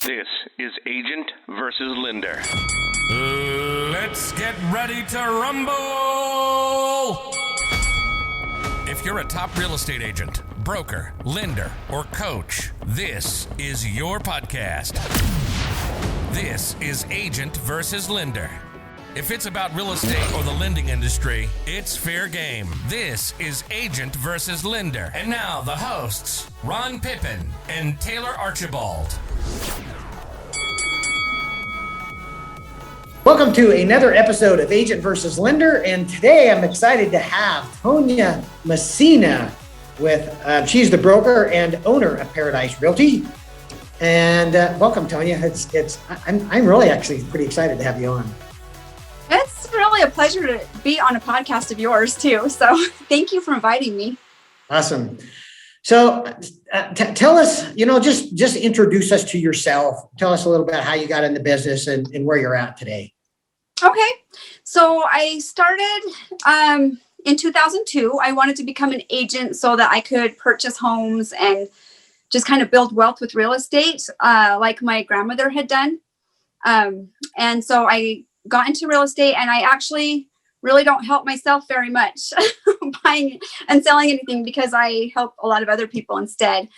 This is Agent versus Lender. Let's get ready to rumble! If you're a top real estate agent, broker, lender, or coach, this is your podcast. This is Agent versus Lender. If it's about real estate or the lending industry, it's fair game. This is Agent versus Lender. And now the hosts, Ron Pippin and Taylor Archibald. Welcome to another episode of Agent versus Lender, and today I'm excited to have Tonja Masina with, she's the broker and owner of Paradise Realty. And welcome, Tonja. I'm really actually pretty excited to have you on. It's really a pleasure to be on a podcast of yours too. So thank you for inviting me. Awesome. So tell us, just introduce us to yourself. Tell us a little bit how you got into business and where you're at today. Okay. So I started in 2002. I wanted to become an agent so that I could purchase homes and just kind of build wealth with real estate, like my grandmother had done. And so I got into real estate, and I actually really don't help myself very much buying and selling anything because I help a lot of other people instead.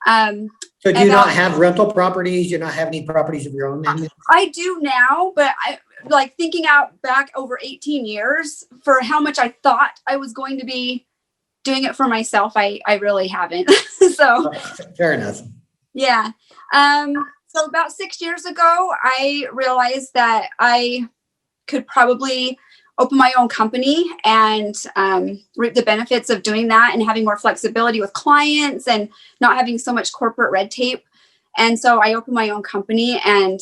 So do you not have rental properties? Do you not have any properties of your own? I do now, but I like thinking out back over 18 years for how much I thought I was going to be doing it for myself. I really haven't. So fair enough. Yeah. So about 6 years ago, I realized that I could probably open my own company and reap the benefits of doing that and having more flexibility with clients and not having so much corporate red tape. And so I opened my own company, and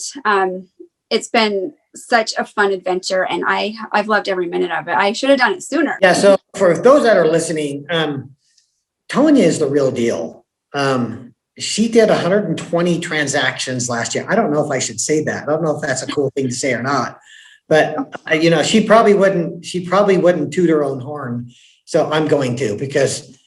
it's been such a fun adventure, and I've loved every minute of it. I should have done it sooner. Yeah. So for those that are listening, Tonja is the real deal. She did 120 transactions last year. I don't know if I should say that. I don't know if that's a cool thing to say or not, but she probably wouldn't toot her own horn. So I'm going to, because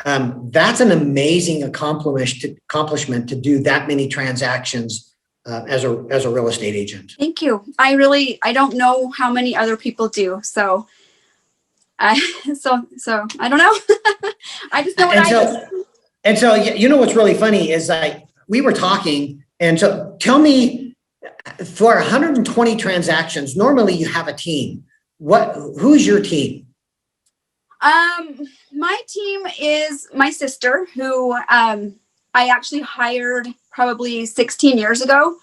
that's an amazing accomplishment to do that many transactions as a real estate agent. Thank you. I don't know how many other people do. So I don't know. I just know what I do. And so, what's really funny is we were talking, and so tell me, for 120 transactions, normally you have a team. Who's your team? My team is my sister, who I actually hired probably 16 years ago,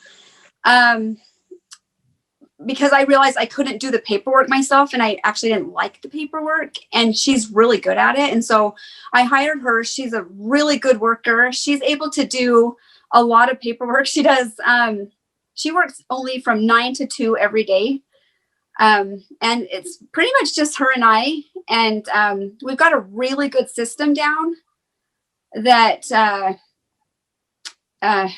because I realized I couldn't do the paperwork myself, and I actually didn't like the paperwork, and she's really good at it. And so I hired her. She's a really good worker. She's able to do a lot of paperwork. She does, she works only from 9 to 2 every day. And it's pretty much just her and I, and we've got a really good system down that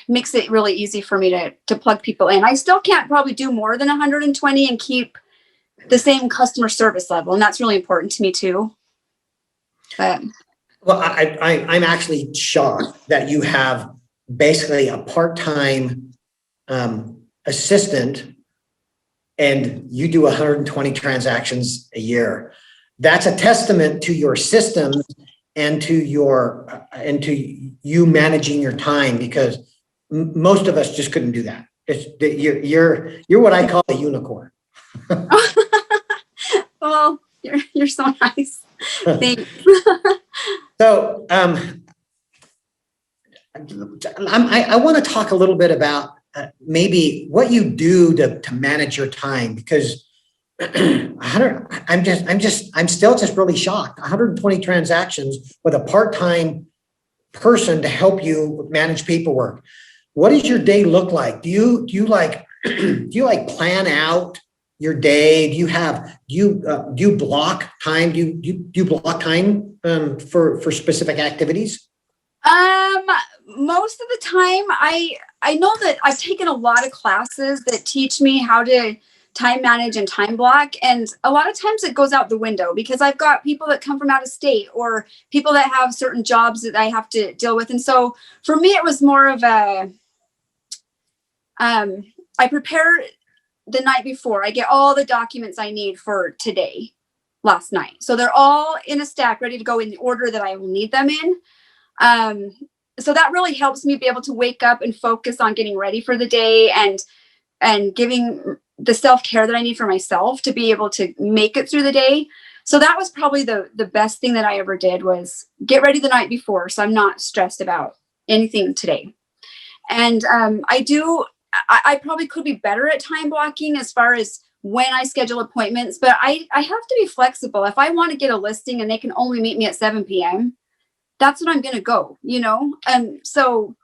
makes it really easy for me to plug people in. I still can't probably do more than 120 and keep the same customer service level. And that's really important to me too. But well, I'm actually shocked that you have basically a part-time assistant and you do 120 transactions a year. That's a testament to your systems and to you managing your time, because most of us just couldn't do that. You're what I call a unicorn. Well, you're so nice. Thanks. So I want to talk a little bit about maybe what you do to manage your time, because I'm still just really shocked. 120 transactions with a part-time person to help you manage paperwork. What does your day look like? Do you plan out your day? Do you block time? Do you block time for specific activities? Most of the time, I know that I've taken a lot of classes that teach me how to time manage and time block. And a lot of times it goes out the window because I've got people that come from out of state or people that have certain jobs that I have to deal with. And so for me, it was more of I prepare the night before. I get all the documents I need for today, last night. So they're all in a stack, ready to go in the order that I will need them in. So that really helps me be able to wake up and focus on getting ready for the day and giving the self-care that I need for myself to be able to make it through the day. So that was probably the best thing that I ever did, was get ready the night before, so I'm not stressed about anything today. And I probably could be better at time blocking as far as when I schedule appointments, but I have to be flexible. If I want to get a listing and they can only meet me at 7 p.m., that's when I'm going to go, so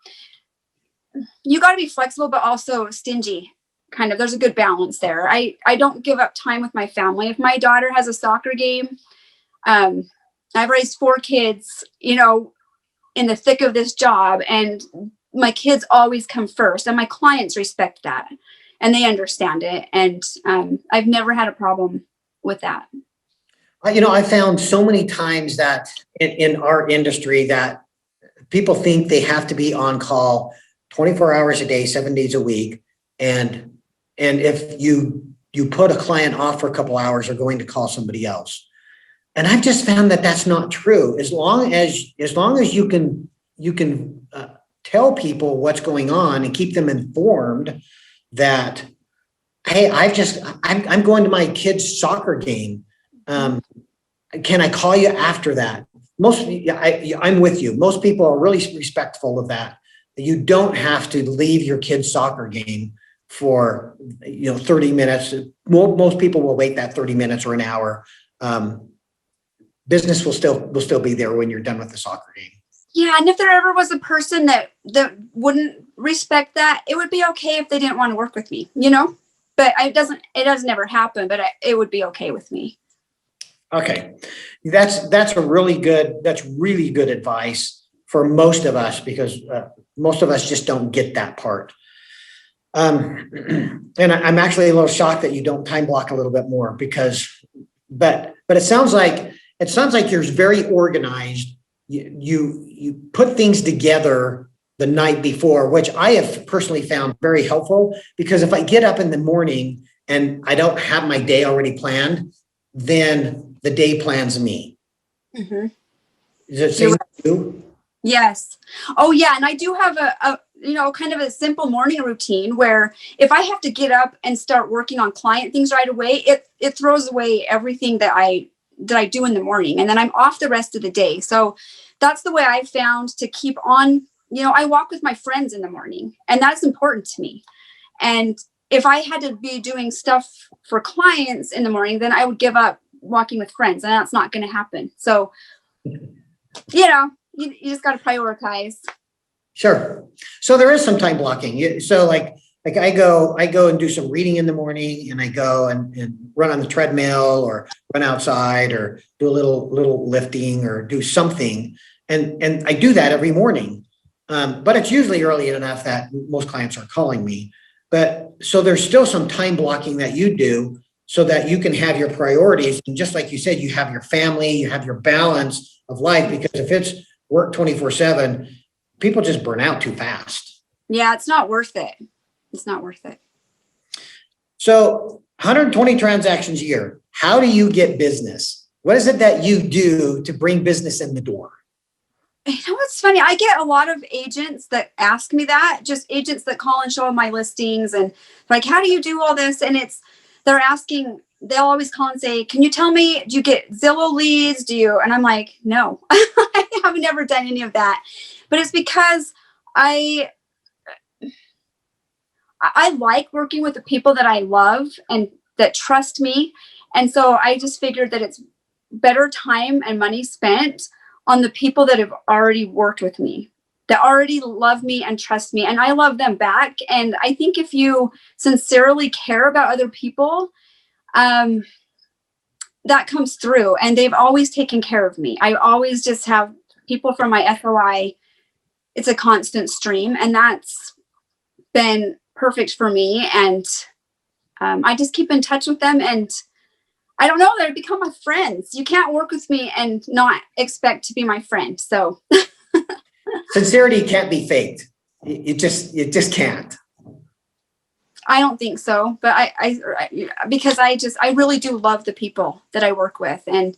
you got to be flexible, but also stingy. Kind of, there's a good balance there. I don't give up time with my family. If my daughter has a soccer game, I've raised 4 kids, in the thick of this job, and my kids always come first, and my clients respect that and they understand it. And I've never had a problem with that. I found so many times that in our industry that people think they have to be on call 24 hours a day, 7 days a week. And if you put a client off for a couple hours, they're going to call somebody else. And I've just found that that's not true. As long as you can tell people what's going on and keep them informed that, hey, I'm going to my kid's soccer game. Can I call you after that? I'm with you. Most people are really respectful of that. You don't have to leave your kid's soccer game for 30 minutes. Most people will wait that 30 minutes or an hour. Business will still be there when you're done with the soccer game. Yeah, and if there ever was a person that wouldn't respect that, it would be okay if they didn't want to work with me, But it doesn't ever happen. But it would be okay with me. Okay, that's really good advice for most of us, because most of us just don't get that part. And I'm actually a little shocked that you don't time block a little bit more, but it sounds like you're very organized. You put things together the night before, which I have personally found very helpful, because if I get up in the morning and I don't have my day already planned, then the day plans me. Mm-hmm. Is it same for you? Yes. Oh yeah. And I do have a kind of a simple morning routine where if I have to get up and start working on client things right away, it throws away everything that I do in the morning, and then I'm off the rest of the day. So that's the way I found to keep on. I walk with my friends in the morning, and that's important to me. And if I had to be doing stuff for clients in the morning, then I would give up walking with friends, and that's not going to happen. So, you just got to prioritize. Sure. So there is some time blocking. So like I go and do some reading in the morning, and I go and run on the treadmill or run outside or do a little lifting or do something. And I do that every morning. But it's usually early enough that most clients are calling me. But so there's still some time blocking that you do so that you can have your priorities. And just like you said, you have your family, you have your balance of life, because if it's work 24/7, people just burn out too fast. Yeah, it's not worth it. It's not worth it. So 120 transactions a year. How do you get business? What is it that you do to bring business in the door? What's funny? I get a lot of agents that ask me that, just agents that call and show them my listings and like, how do you do all this? And they're asking, they'll always call and say, can you tell me, do you get Zillow leads? And I'm like, no, I have never done any of that. But it's because I like working with the people that I love and that trust me. And so I just figured that it's better time and money spent on the people that have already worked with me, that already love me and trust me, and I love them back. And I think if you sincerely care about other people, that comes through, and they've always taken care of me. I always just have people from my FOI. It's a constant stream, and that's been perfect for me. And I just keep in touch with them, and I don't know, they've become my friends. You can't work with me and not expect to be my friend. So sincerity can't be faked. It just can't. I don't think so, but because I really do love the people that I work with, and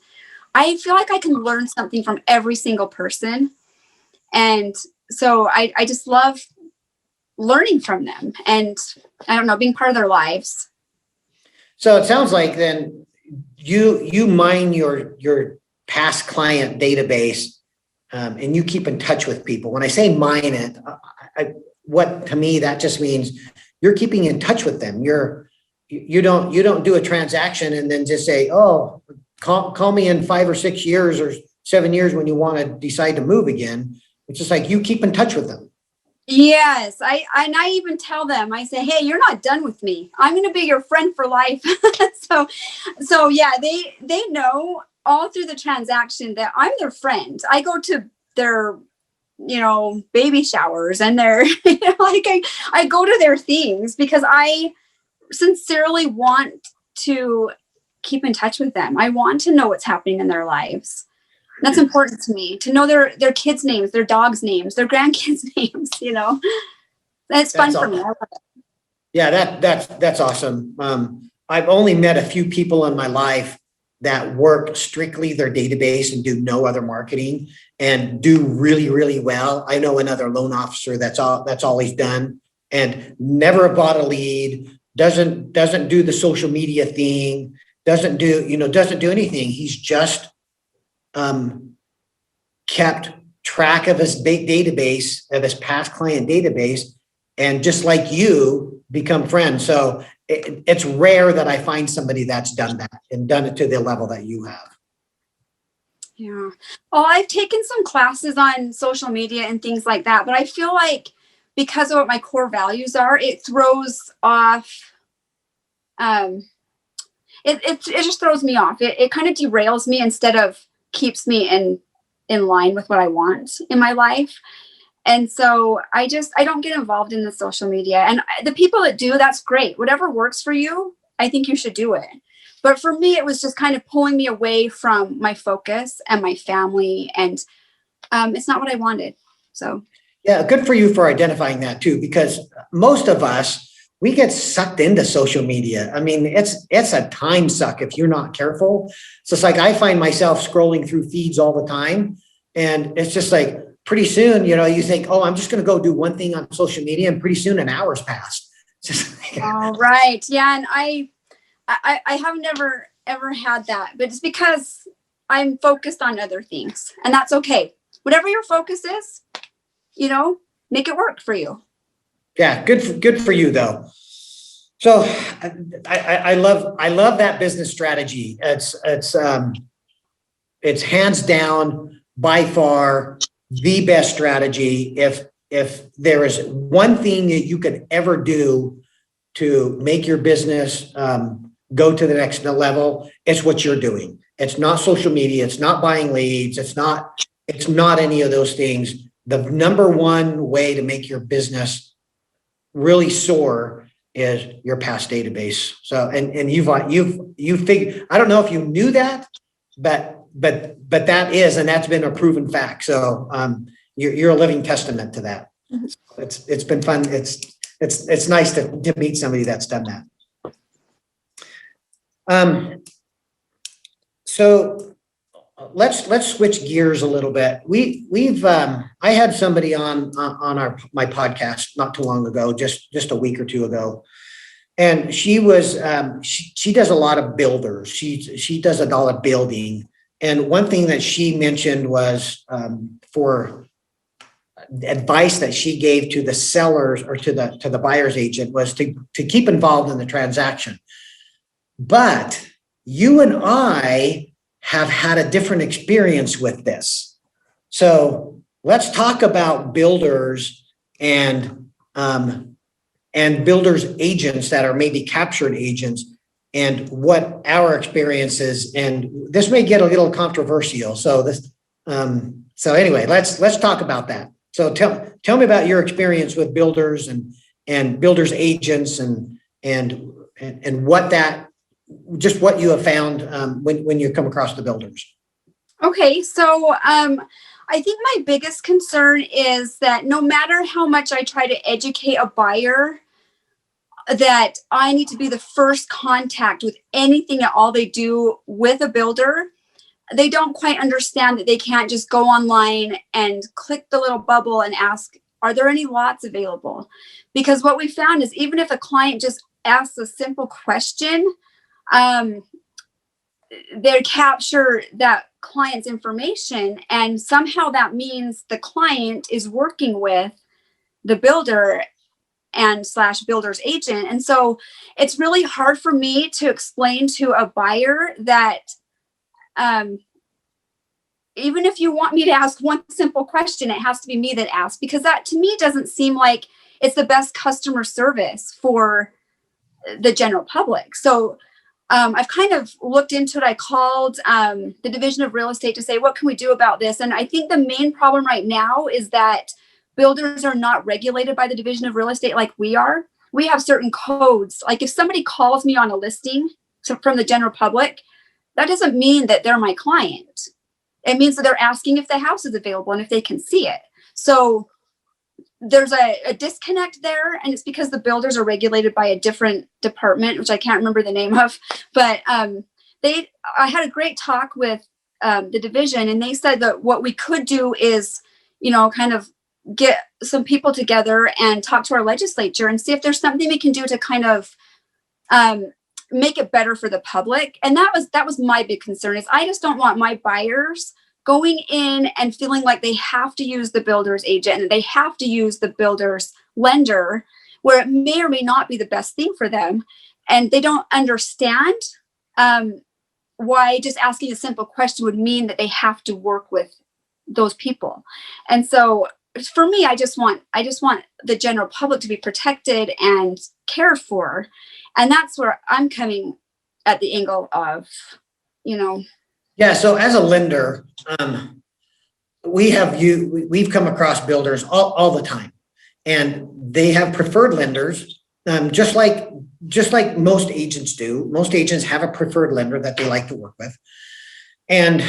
I feel like I can learn something from every single person. And so I just love learning from them, and I don't know, being part of their lives. So it sounds like then you mine your past client database, and you keep in touch with people. When I say mine it, what to me that just means you're keeping in touch with them. You don't do a transaction and then just say, oh, call me in 5 or 6 years or 7 years when you want to decide to move again. It's just like you keep in touch with them. Yes, I even tell them, I say, hey, you're not done with me. I'm going to be your friend for life. so yeah, they know all through the transaction that I'm their friend. I go to their, baby showers and their, I go to their things because I sincerely want to keep in touch with them. I want to know what's happening in their lives. That's important to me, to know their kids' names, their dogs' names, their grandkids' names, It's fun for me. I love it. Yeah, that's awesome. I've only met a few people in my life that work strictly their database and do no other marketing and do really, really well. I know another loan officer that's all he's done and never bought a lead, doesn't do the social media thing, doesn't do anything. He's just kept track of his database, of his past client database, and just like you, become friends. So it's rare that I find somebody that's done that and done it to the level that you have. Yeah. Well, I've taken some classes on social media and things like that, but I feel like because of what my core values are, it throws off. It just throws me off. It kind of derails me instead of keeps me in line with what I want in my life. And so I don't get involved in the social media, and the people that do, that's great. Whatever works for you, I think you should do it. But for me, it was just kind of pulling me away from my focus and my family. And it's not what I wanted. So. Yeah. Good for you for identifying that too, because most of us, we get sucked into social media. I mean, it's a time suck if you're not careful. So it's like, I find myself scrolling through feeds all the time, and it's just like, pretty soon, you think, oh, I'm just going to go do one thing on social media, and pretty soon an hour's passed. All right. Yeah. And I have never, ever had that, but it's because I'm focused on other things, and that's okay. Whatever your focus is, make it work for you. Yeah. Good for you though. So I love that business strategy. It's hands down by far the best strategy. If there is one thing that you could ever do to make your business go to the next level, it's what you're doing. It's not social media. It's not buying leads. It's not any of those things. The number one way to make your business really soar is your past database. So, and you've figured, I don't know if you knew that, but that is, and that's been a proven fact. So you're a living testament to that. It's been fun. It's nice to meet somebody that's done that. So let's switch gears a little bit. I had somebody on my podcast not too long ago, just a week or two ago. And she was, she does a lot of builders. She does a lot of building. And one thing that she mentioned was for advice that she gave to the sellers or to the buyer's agent was to keep involved in the transaction. But you and I have had a different experience with this. So let's talk about builders and builders agents that are maybe captured agents and what our experience is. And this may get a little controversial. So anyway, let's talk about that. So tell me about your experience with builders and builders agents and what you have found when you come across the builders. Okay. So I think my biggest concern is that no matter how much I try to educate a buyer that I need to be the first contact with anything at all they do with a builder. They don't quite understand that they can't just go online and click the little bubble and ask, are there any lots available? Because what we found is even if a client just asks a simple question, they capture that client's information, and somehow that means the client is working with the builder and / builder's agent. And so it's really hard for me to explain to a buyer that even if you want me to ask one simple question, it has to be me that asks, because that to me doesn't seem like it's the best customer service for the general public. So I've kind of looked into it. I called the Division of Real Estate to say, what can we do about this? And I think the main problem right now is that builders are not regulated by the Division of Real Estate like we are. We have certain codes. Like if somebody calls me on a listing from the general public, that doesn't mean that they're my client. It means that they're asking if the house is available and if they can see it. So there's a disconnect there, and it's because the builders are regulated by a different department, which I can't remember the name of. But I had a great talk with the division, and they said that what we could do is, kind of get some people together and talk to our legislature and see if there's something we can do to kind of make it better for the public. And that was my big concern, is I just don't want my buyers going in and feeling like they have to use the builder's agent and they have to use the builder's lender, where it may or may not be the best thing for them. And they don't understand why just asking a simple question would mean that they have to work with those people. And so for me, I just want the general public to be protected and cared for. And that's where I'm coming at the angle of, Yeah. So as a lender, we've come across builders all the time, and they have preferred lenders, just like most agents do. Most agents have a preferred lender that they like to work with. And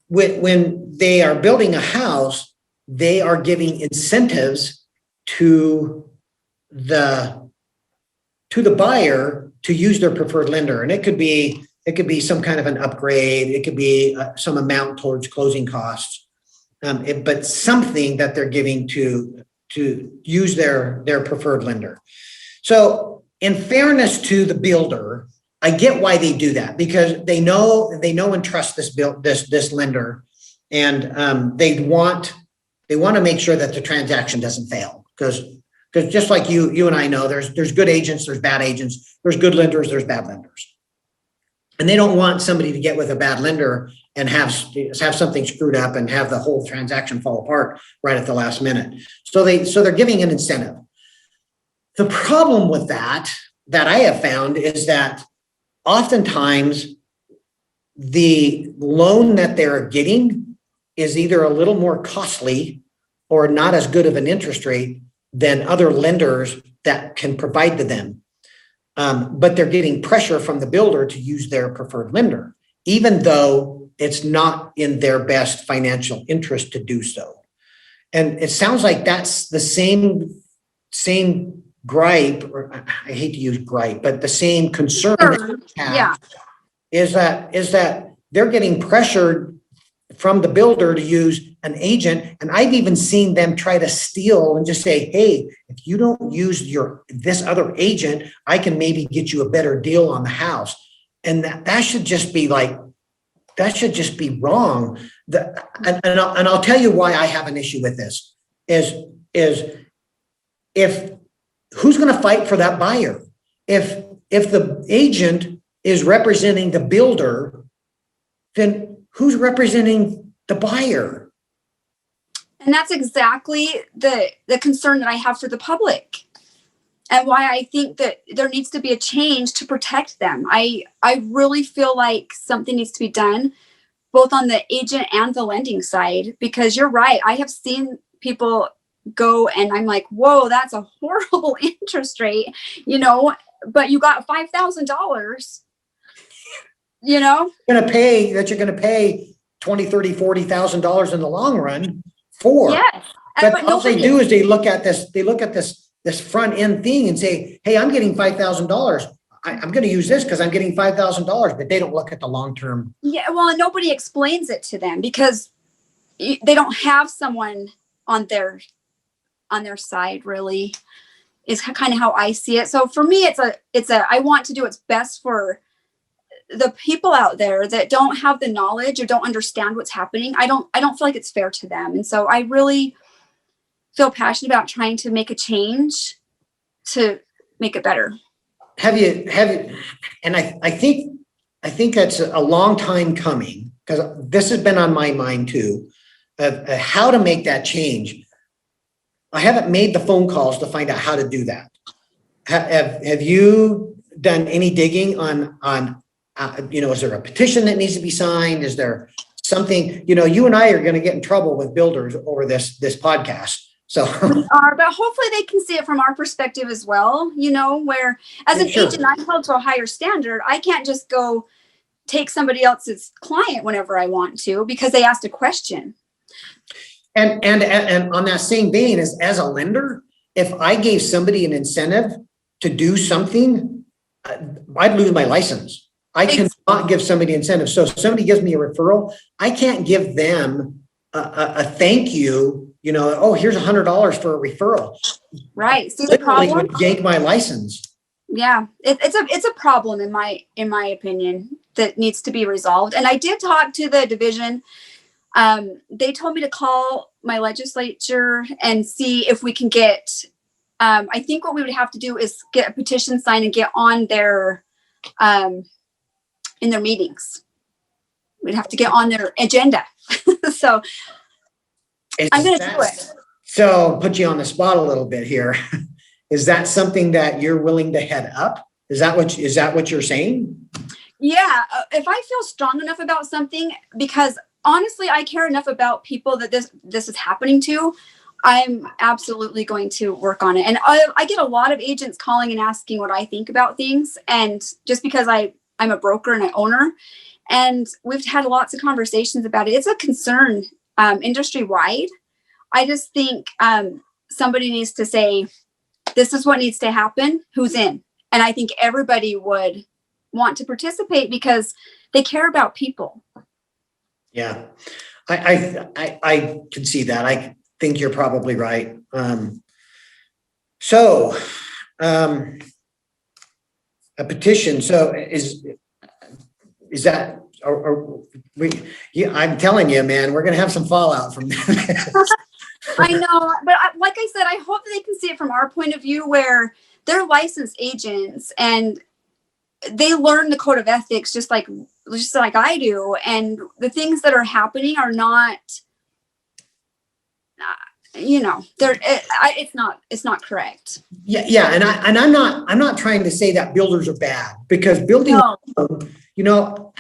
when they are building a house, they are giving incentives to the buyer to use their preferred lender. And it could be some kind of an upgrade. It could be some amount towards closing costs, but something that they're giving to use their preferred lender. So in fairness to the builder, I get why they do that, because they know and trust this lender, and they want to make sure that the transaction doesn't fail. Because just like you and I know, there's good agents, there's bad agents, there's good lenders, there's bad lenders. And they don't want somebody to get with a bad lender and have something screwed up and have the whole transaction fall apart right at the last minute. So they're giving an incentive. The problem with that I have found is that oftentimes the loan that they're getting is either a little more costly or not as good of an interest rate than other lenders that can provide to them. But they're getting pressure from the builder to use their preferred lender, even though it's not in their best financial interest to do so. And it sounds like that's the same gripe, or I hate to use gripe, but the same concern that you have, is that they're getting pressured from the builder to use an agent. And I've even seen them try to steal and just say, hey, if you don't use this other agent, I can maybe get you a better deal on the house. And that should just be wrong. And I'll tell you why I have an issue with this is if who's going to fight for that buyer? If the agent is representing the builder, then who's representing the buyer? And that's exactly the concern that I have for the public, and why I think that there needs to be a change to protect them. I really feel like something needs to be done both on the agent and the lending side, because you're right. I have seen people go and I'm like, whoa, that's a horrible interest rate, but you got $5,000, you're going to pay $20,000, $30,000, $40,000 in the long run for. Yes. But all they do is they look at this this front end thing and say, hey, I'm getting $5,000. I'm going to use this because I'm getting $5,000, but they don't look at the long term. Yeah, well, and nobody explains it to them because they don't have someone on their side, really, is kind of how I see it. So for me, I want to do what's best for the people out there that don't have the knowledge or don't understand what's happening. I don't feel like it's fair to them. And so I really feel passionate about trying to make a change to make it better. Have you, and I think that's a long time coming, because this has been on my mind too, of how to make that change. I haven't made the phone calls to find out how to do that. Have you done any digging on is there a petition that needs to be signed? Is there something, you and I are going to get in trouble with builders over this podcast. So we are, but hopefully they can see it from our perspective as well, where as an agent, I'm held to a higher standard. I can't just go take somebody else's client whenever I want to because they asked a question. And on that same vein, as a lender, if I gave somebody an incentive to do something, I'd lose my license. I cannot give somebody incentive. So if somebody gives me a referral, I can't give them a thank you. Here's $100 for a referral. Right. See the problem? Would yank my license. Yeah, it's a problem in my opinion that needs to be resolved. And I did talk to the division. They told me to call my legislature and see if we can get. I think what we would have to do is get a petition signed and get on their in their meetings. We'd have to get on their agenda. So I'm going to do it. So put you on the spot a little bit here. Is that something that you're willing to head up? Is that what you're saying? Yeah. If I feel strong enough about something, because honestly, I care enough about people that this is happening to, I'm absolutely going to work on it. And I get a lot of agents calling and asking what I think about things. And just because I'm a broker and an owner, and we've had lots of conversations about it. It's a concern industry wide. I just think somebody needs to say, this is what needs to happen. Who's in? And I think everybody would want to participate because they care about people. Yeah, I can see that. I think you're probably right. So a petition. So is that? I'm telling you, man, we're going to have some fallout from that. I know, but like I said, I hope that they can see it from our point of view, where they're licensed agents and they learn the code of ethics just like I do, and the things that are happening are not, it's not correct. Yeah, and I'm not trying to say that builders are bad, because building. No.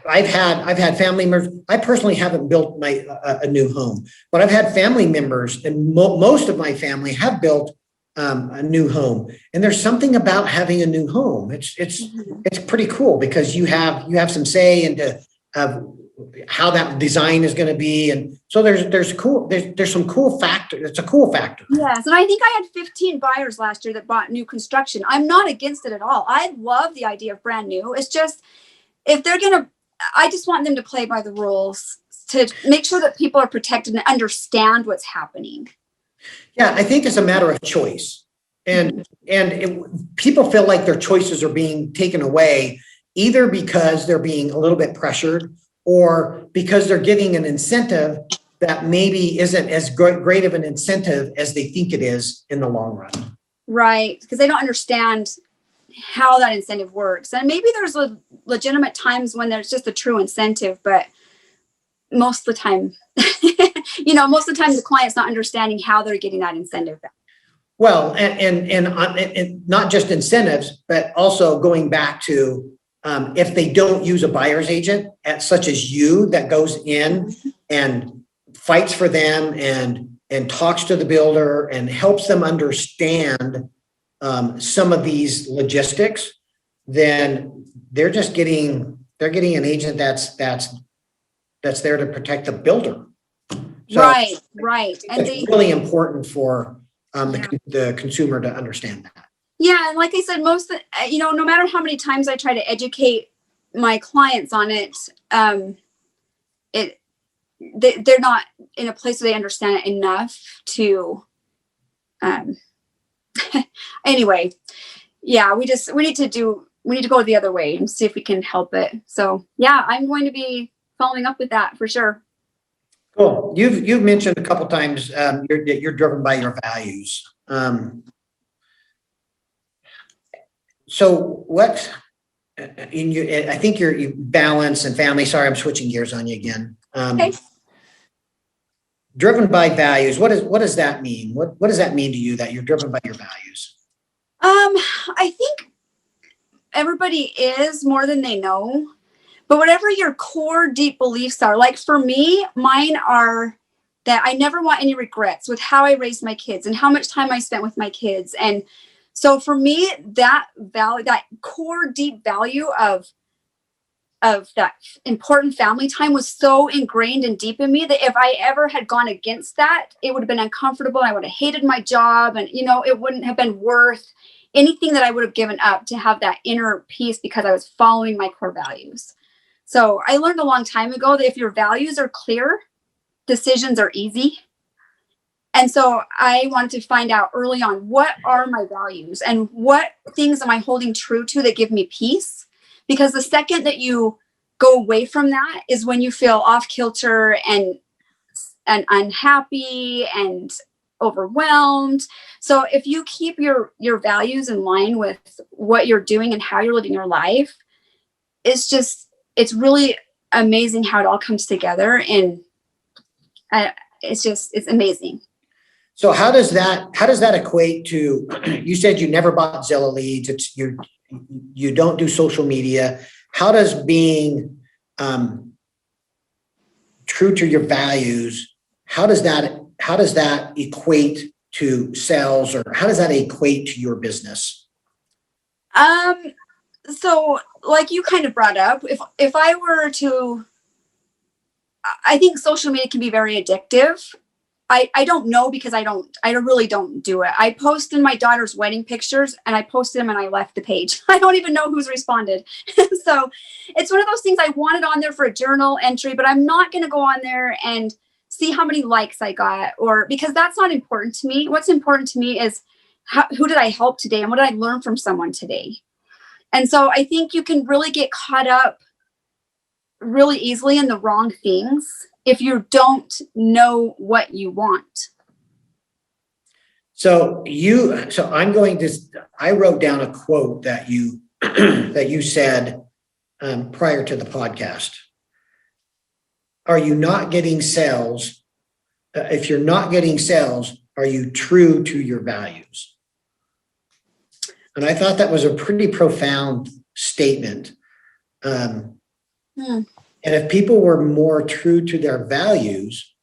I've had family members. I personally haven't built a new home, but I've had family members, and most of my family have built a new home. And there's something about having a new home. It's pretty cool, because you have some say into how that design is going to be, and so there's some cool factor. It's a cool factor. Yes, and I think I had 15 buyers last year that bought new construction. I'm not against it at all. I love the idea of brand new. It's just, if they're gonna, I just want them to play by the rules to make sure that people are protected and understand what's happening. Yeah, I think it's a matter of choice, and people feel like their choices are being taken away, either because they're being a little bit pressured, or because they're getting an incentive that maybe isn't as great of an incentive as they think it is in the long run. Right, because they don't understand how that incentive works. And maybe there's legitimate times when there's just a true incentive, but most of the time, most of the time the client's not understanding how they're getting that incentive back. Well, and not just incentives, but also going back to if they don't use a buyer's agent, such as you, that goes in and fights for them and talks to the builder and helps them understand some of these logistics, then they're getting an agent that's there to protect the builder. So right. And it's really important for the consumer to understand that. Yeah. And like I said, no matter how many times I try to educate my clients on it, they're not in a place where they understand it enough to, anyway, yeah, we need to go the other way and see if we can help it. So yeah, I'm going to be following up with that for sure. Cool. You've mentioned a couple times you're driven by your values. So what I think your balance and family. Sorry, I'm switching gears on you again. Okay. Driven by values. What does that mean? What does that mean to you that you're driven by your values? I think everybody is more than they know, but whatever your core deep beliefs are, like for me, mine are that I never want any regrets with how I raised my kids and how much time I spent with my kids. And so for me, that value, that core deep value of that important family time was so ingrained and deep in me that if I ever had gone against that, it would have been uncomfortable. I would have hated my job, and it wouldn't have been worth anything that I would have given up to have that inner peace because I was following my core values. So I learned a long time ago that if your values are clear, decisions are easy. And so I wanted to find out early on, what are my values and what things am I holding true to that give me peace? Because the second that you go away from that is when you feel off kilter and unhappy and overwhelmed. So if you keep your values in line with what you're doing and how you're living your life, it's really amazing how it all comes together. And it's amazing. So how does that equate to, you said you never bought Zillow leads, you don't do social media. How does being true to your values, how does that equate to sales, or how does that equate to your business? So like you kind of brought up, if I were to, I think social media can be very addictive. I don't know, because I really don't do it. I posted my daughter's wedding pictures and I posted them and I left the page. I don't even know who's responded. So it's one of those things I wanted on there for a journal entry, but I'm not going to go on there and see how many likes I got, because that's not important to me. What's important to me is who did I help today and what did I learn from someone today? And so I think you can really get caught up really easily in the wrong things if you don't know what you want. So I wrote down a quote that you said prior to the podcast. Are you not getting sales? If you're not getting sales, are you true to your values? And I thought that was a pretty profound statement. And if people were more true to their values,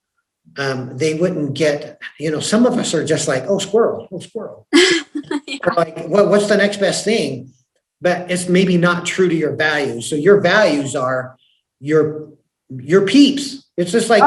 they wouldn't get, some of us are just like, oh, squirrel. Yeah. Or like, what's the next best thing? But it's maybe not true to your values. So your values are your peeps. It's just like,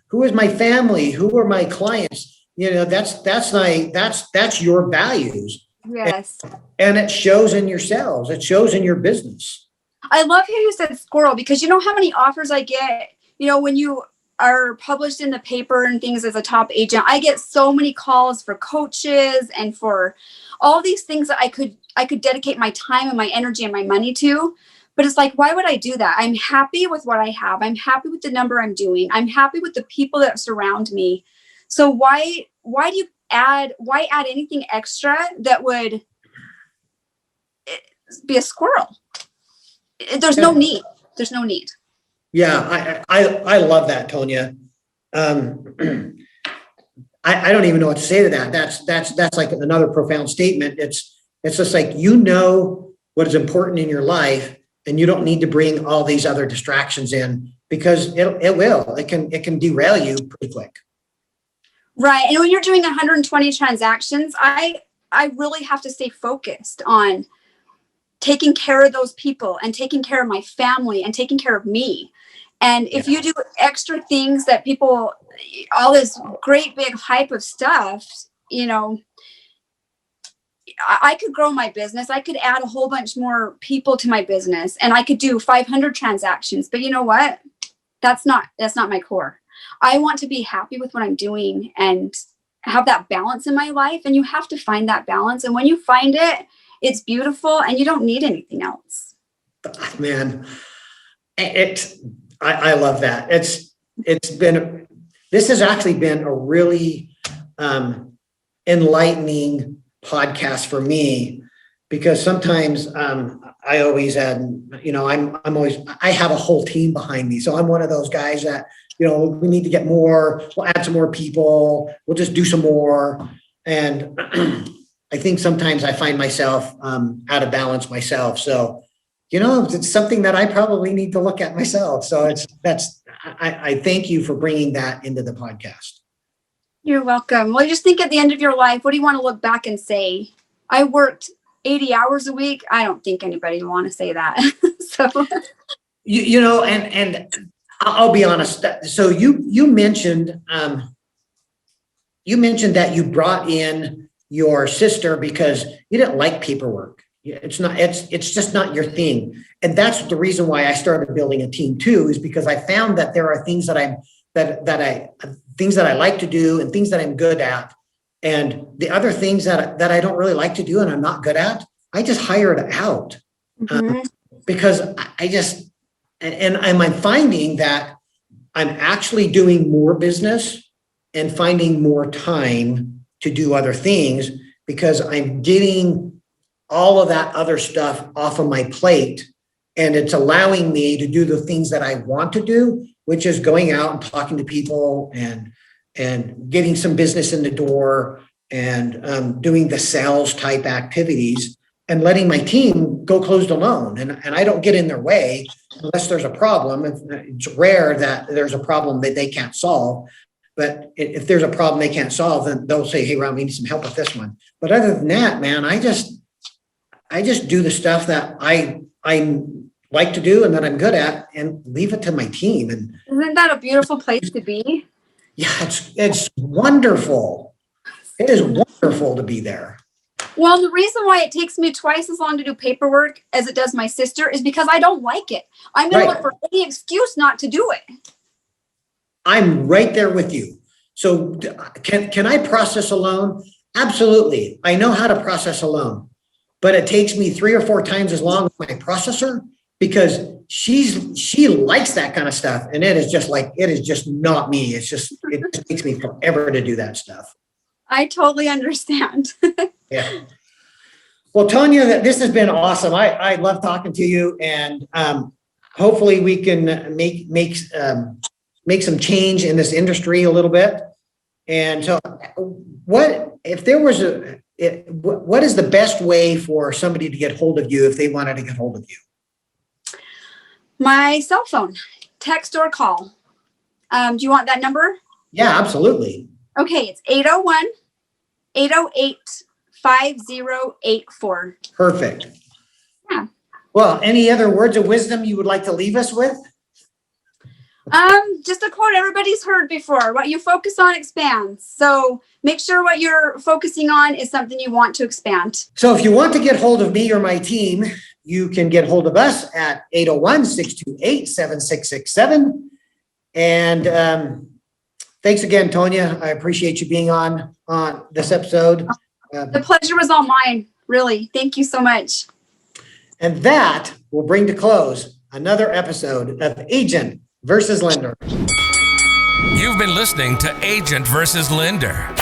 who is my family? Who are my clients? That's your values. Yes. And it shows in your sales. It shows in your business. I love how you said squirrel, because you know how many offers I get, when you are published in the paper and things as a top agent, I get so many calls for coaches and for all these things that I could dedicate my time and my energy and my money to. But it's like, why would I do that? I'm happy with what I have. I'm happy with the number I'm doing. I'm happy with the people that surround me. So why add anything extra that would be a squirrel? There's no need. There's no need. Yeah, I love that, Tonja. I don't even know what to say to that. That's like another profound statement. It's just like, what is important in your life, and you don't need to bring all these other distractions in, because it can derail you pretty quick. Right. And when you're doing 120 transactions, I really have to stay focused on taking care of those people and taking care of my family and taking care of me. And if you do extra things that people, all this great big hype of stuff, I could grow my business. I could add a whole bunch more people to my business, and I could do 500 transactions. But you know what? That's not my core. I want to be happy with what I'm doing and have that balance in my life. And you have to find that balance. And when you find it, it's beautiful, and you don't need anything else. Man, I love that. This has actually been a really enlightening podcast for me, because sometimes I always add, I have a whole team behind me. So I'm one of those guys that, we need to get more, we'll add some more people, we'll just do some more. And I think sometimes I find myself out of balance myself. So, it's something that I probably need to look at myself. So I thank you for bringing that into the podcast. You're welcome. Well, just think at the end of your life, what do you want to look back and say? I worked 80 hours a week. I don't think anybody would want to say that. So, and I'll be honest. So you mentioned that you brought in your sister because you didn't like paperwork. It's just not your thing. And that's the reason why I started building a team too, is because I found that there are things that I like to do and things that I'm good at. And the other things that I don't really like to do and I'm not good at, I just hire it out. Because I'm finding that I'm actually doing more business and finding more time to do other things, because I'm getting all of that other stuff off of my plate, and it's allowing me to do the things that I want to do, which is going out and talking to people and getting some business in the door and doing the sales type activities and letting my team go close the loan. And I don't get in their way unless there's a problem. It's rare that there's a problem that they can't solve. But if there's a problem they can't solve, then they'll say, hey, Ron, we need some help with this one. But other than that, man, I just do the stuff that I like to do and that I'm good at and leave it to my team. And isn't that a beautiful place to be? Yeah, it's wonderful. It is wonderful to be there. Well, the reason why it takes me twice as long to do paperwork as it does my sister is because I don't like it. I'm going to look for any excuse not to do it. I'm right there with you. So can I process a loan? Absolutely. I know how to process a loan, but it takes me 3 or 4 times as long as my processor, because she likes that kind of stuff. And it is just not me. It just takes me forever to do that stuff. I totally understand. Yeah. Well, Tonja, this has been awesome. I love talking to you, and hopefully we can make some change in this industry a little bit. And so what is the best way for somebody to get hold of you if they wanted to get hold of you? My cell phone, text or call. Do you want that number? Yeah, absolutely. Okay, it's 801-808-5084. Perfect. Yeah. Well, any other words of wisdom you would like to leave us with? Just a quote everybody's heard before: what you focus on expands. So make sure what you're focusing on is something you want to expand. So if you want to get hold of me or my team, you can get hold of us at 801-628-7667. And thanks again, Tonja. I appreciate you being on this episode. The pleasure was all mine, really. Thank you so much. And that will bring to close another episode of Agent versus Lender. You've been listening to Agent versus Lender.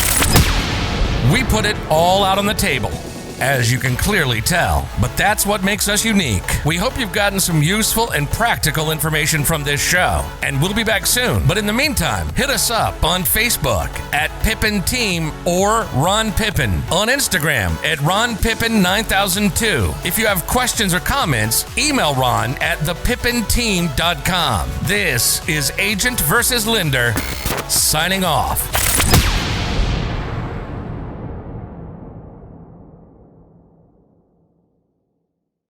We put it all out on the table, as you can clearly tell, but that's what makes us unique. We hope you've gotten some useful and practical information from this show, and we'll be back soon. But in the meantime, hit us up on Facebook at Pippin Team or Ron Pippin, on Instagram at RonPippin9002. If you have questions or comments, email Ron at thepippinteam.com. This is Agent versus Lender, signing off.